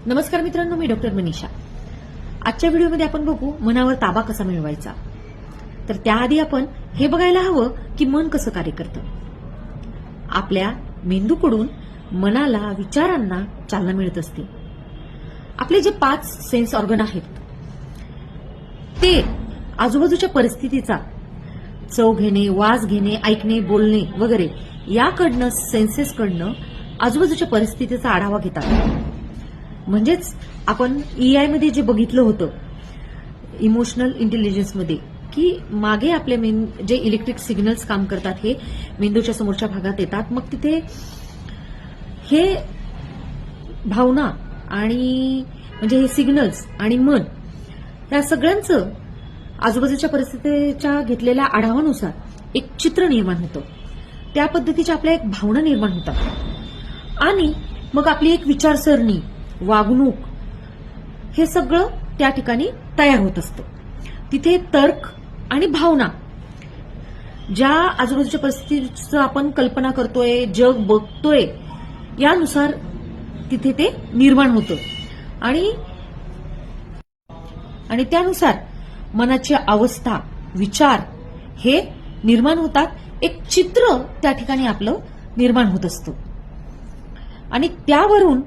नमस्कार मित्रांनो, मी डॉक्टर मनीषा. आजच्या व्हिडिओमध्ये आपण बघू मनावर ताबा कसा मिळवायचा. तर त्याआधी आपण हे बघायला हवं की मन कसं कार्य करतं. आपल्या मेंदूकडून मनाला, विचारांना चालना मिळत असते. आपले जे 5 सेन्स ऑर्गन आहेत ते आजूबाजूच्या परिस्थितीचा चव घेणे, वास घेणे, ऐकणे, बोलणे वगैरे याकडनं, सेन्सेसकडनं आजूबाजूच्या परिस्थितीचा आढावा घेतात. म्हणजेच आपण EI मध्ये जे बघितलं होतं, इमोशनल इंटेलिजन्समध्ये, की मागे आपले जे इलेक्ट्रिक सिग्नल्स काम करतात हे मेंदूच्या समोरच्या भागात येतात. मग तिथे हे भावना आणि म्हणजे हे सिग्नल्स आणि मन या सगळ्यांचं आजूबाजूच्या परिस्थितीच्या घेतलेल्या आढावानुसार एक चित्र निर्माण होतं. त्या पद्धतीच्या आपल्या एक भावना निर्माण होतात आणि मग आपली एक विचारसरणी, वागणूक हे सगळं त्या ठिकाणी तयार होत असतं. तिथे तर्क आणि भावना ज्या आजूबाजूच्या परिस्थितीचं आपण कल्पना करतोय, जग बघतोय, यानुसार तिथे ते निर्माण होतं आणि त्यानुसार मनाची अवस्था, विचार हे निर्माण होतात. एक चित्र त्या ठिकाणी आपलं निर्माण होत असतं आणि त्यावरून